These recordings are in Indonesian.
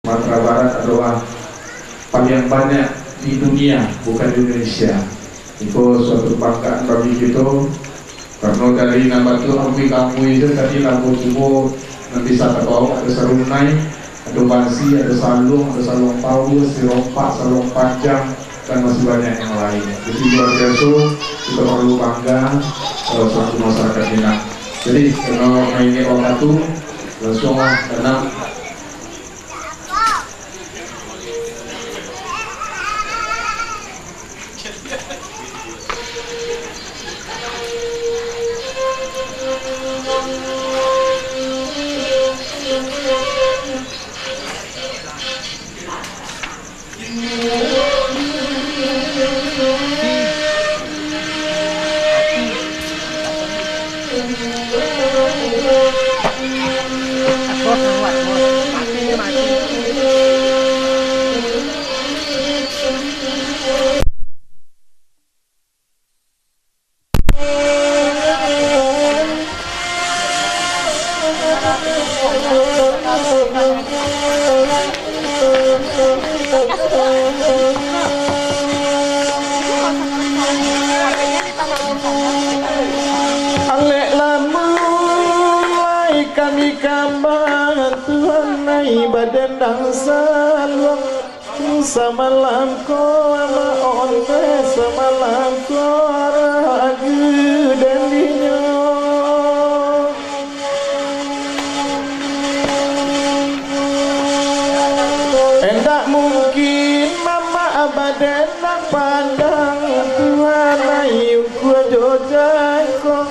Sumatera Barat adalah paling banyak di dunia, bukan di Indonesia. Itu suatu kebanggaan bagi kita, karena dari nama itu ambil kamu itu tadi lampu subuh nanti saya tahu ada serunai, ada basi, ada salung paus, serompak, salung panjang, dan masih banyak yang lain. Jadi luar biasa, kita perlu bangga suatu masyarakat Minang. Jadi kalau mainnya orang itu langsung karena badendang salwang samalam ko ama onde samalam ko ragu dendinya endak mungkin mama badendang pandang Tuhan ayu ku jojako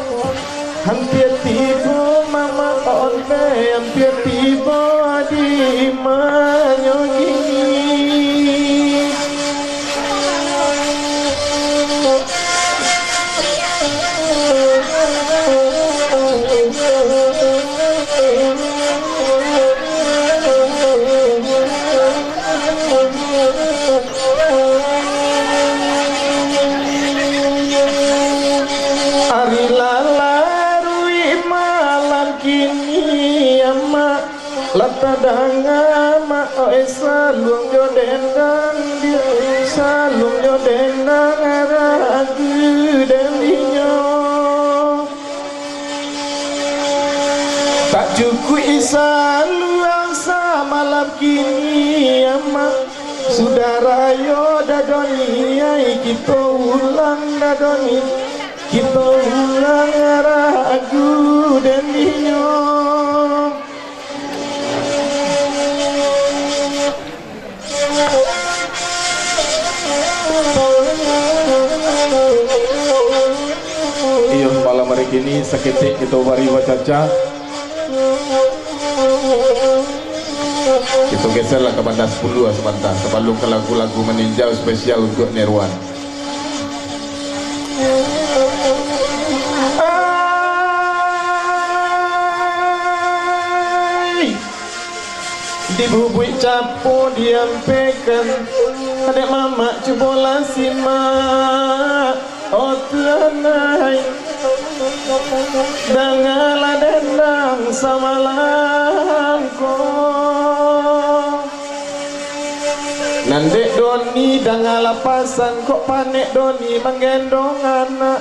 hampir tiba mama onde hampir tiba di manyogini latadanga ma oi salung yo dendang dia salung yo dendang ragu dendinya tak cukup isaluang malam kini ama saudara yo dadoni ai kita ulang dadoni kita ulang ragu dendinya iya malam hari ini seketik kita bari wacaca kita geserlah ke banda 10 sebentar sebelum ke lagu-lagu meninjau spesial untuk Nirwan. Di bubuk capo diampekan adek mama cubola simak oh tuanai dangala dendang samalamko nandek doni dangala pasan kok panek doni menggendong anak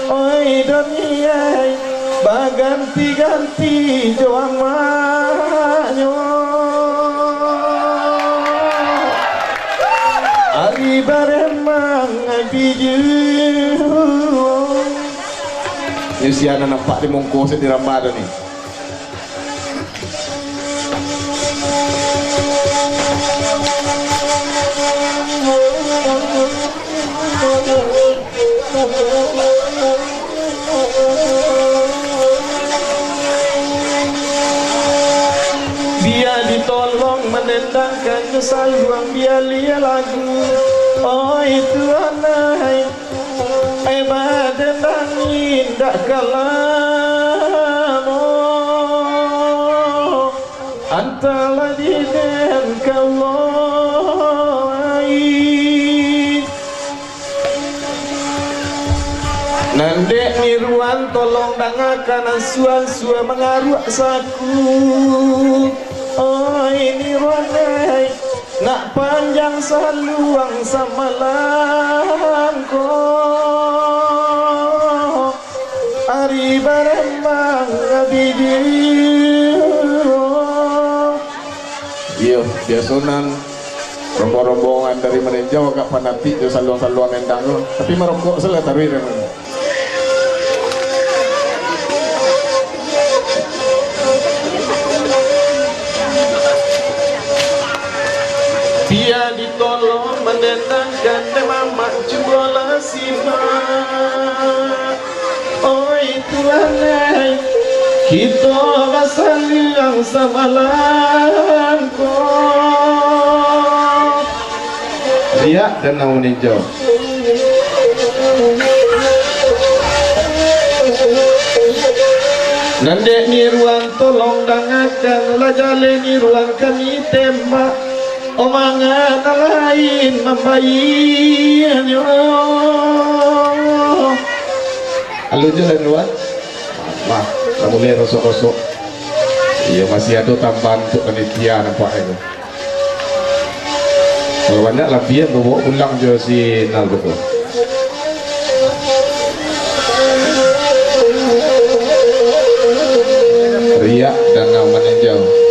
oi doni ai baganti-ganti joang manyo ari baremang biju Yusiana nampak di mongko di Ramadan nih. Dia ditolong menendangkan kesaluang dia lihat lagu oh itu anai badan angin tak kalamo antara di dan kaloi nandek Nirwan tolong dangakan asuan sua mengaruh saku oh ini Nirwan panjang saluang samalam ko ari barembang abidi. Iya, biasonan rombongan dari meninjau agak fanatik je saluang-saluang endang tu. Tapi merokok salah tarik memang. Dia ditolong menendangkan mama cubola simak. Oi Tuhan, kita basal yang samalam ko. Riak dan naun hijau. Nandek ni ruang tolong dangakan lajale ni ruang kami tembak. Omangan lain membayin yo. Halo jalan luar. Wah, kamu lihat rosok-rosok. Iya masih ada tambahan untuk panitia nampak itu. Kalau banyak lah biar bawa ulang je si Nal betul. Riak dan aman yang jauh.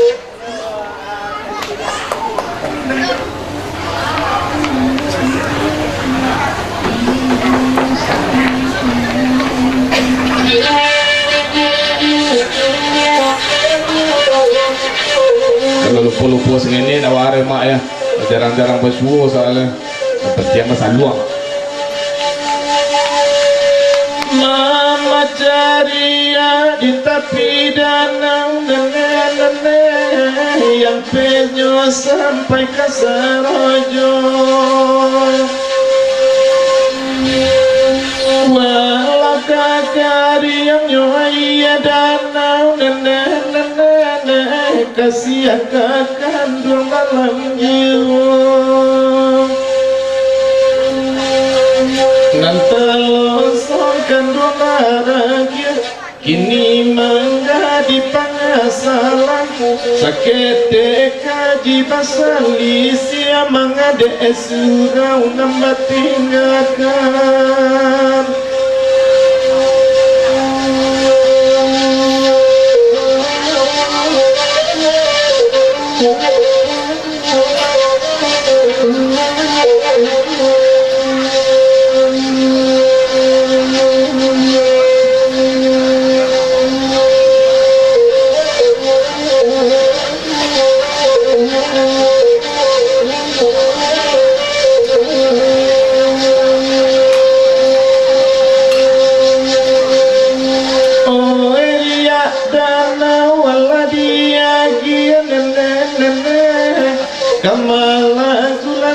Kalau lupa-lupa segini nak warai mak ya. Jarang-jarang bersuara soalnya. Penting masa luang. Mama ceria di tepi danau nenek-nenek yang penyo sampai ke Sarajo. Walau kakak yang nyoya danau nenek-nenek kasihan kakak dua malam jiwa. Nantalosongkan dua bahagia kini menjadi pengasalan. Sakit kaji basali siya mengade surau nambah tinggalkan.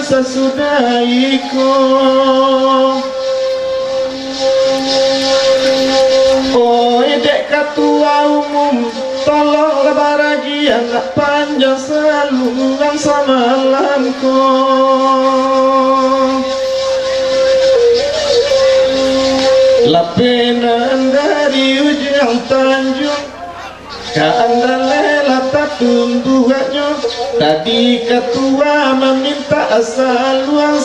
Sesudahiko oi dek ketua umum tolonglah bahagia nak panjang saluang samalamku. Lapinan dari ujung Tanjung keandalela tak tumbuhannya. Tadi ketua meminta saluang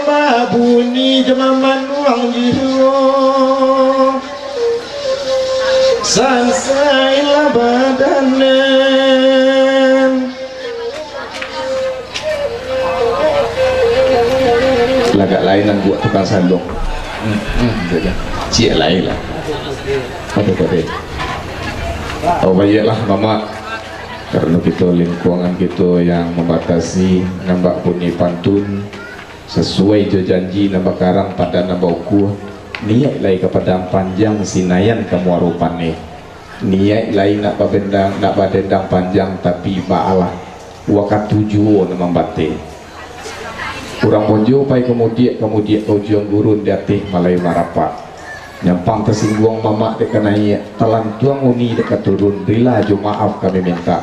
babuni jemaman uang jiwa. Sansailah badanan. Lagak lain yang buat tukang sandung. Cik lain lah. Pada. Oh baiklah mama. Karena kita lingkungan kita yang membatasi nambah bunyi pantun sesuai je janji nambah karang pada nambah ukur niat lain kepada panjang sinayan kamu arupan ni niat lain nak badendang panjang tapi baalah wakat tujuan membate kurang bojo pai kemudian ujung gurun di atas malai marapat nyampang tersinggung mama dekat naik telan tuang uni dekat turun rila jo maaf kami minta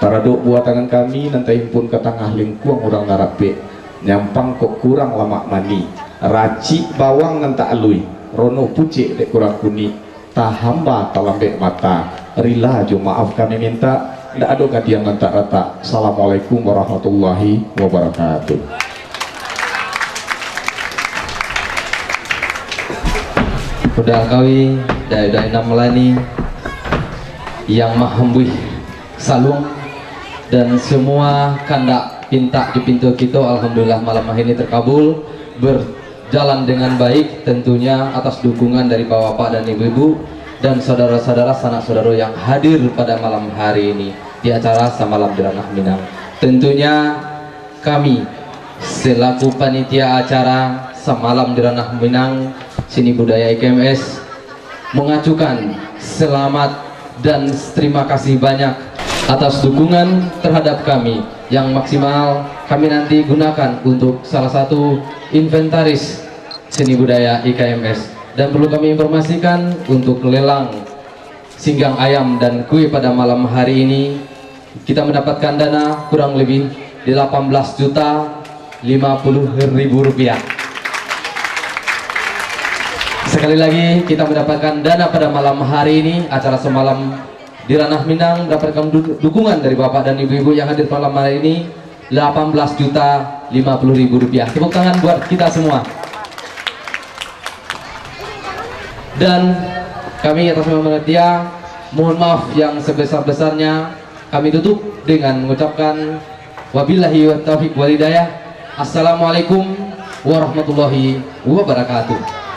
taraduk buat tangan kami nanti himpun ke tengah lingkuang orang narape nyampang kok kurang lama mani racik bawang nanti alui rono pucik dek kurang kuni tahamba talambek mata rila jo maaf kami minta tidak ada katian rata-rata. Assalamualaikum warahmatullahi wabarakatuh. Udah kawi dai namlani yang mahembuih salung dan semua kandak pinta di pintu kita. Alhamdulillah malam ini terkabul, berjalan dengan baik, tentunya atas dukungan dari bapak dan ibu-ibu dan saudara-saudara sanak saudara yang hadir pada malam hari ini di acara Samalam di Ranah Minang. Tentunya kami selaku panitia acara Samalam di Ranah Minang Seni Budaya IKMS mengacukan selamat dan terima kasih banyak atas dukungan terhadap kami yang maksimal kami nanti gunakan untuk salah satu inventaris seni budaya IKMS. Dan perlu kami informasikan untuk lelang singgang ayam dan kue pada malam hari ini kita mendapatkan dana kurang lebih 18.050.000 rupiah. Sekali lagi kita mendapatkan dana pada malam hari ini. Acara Semalam di Ranah Minang mendapatkan dukungan dari bapak dan ibu-ibu yang hadir malam hari ini 18.050.000 rupiah. Tepuk tangan buat kita semua. Dan kami atas nama panitia mohon maaf yang sebesar-besarnya. Kami tutup dengan mengucapkan wabillahi wa taufiq wal hidayah. Assalamualaikum warahmatullahi wabarakatuh.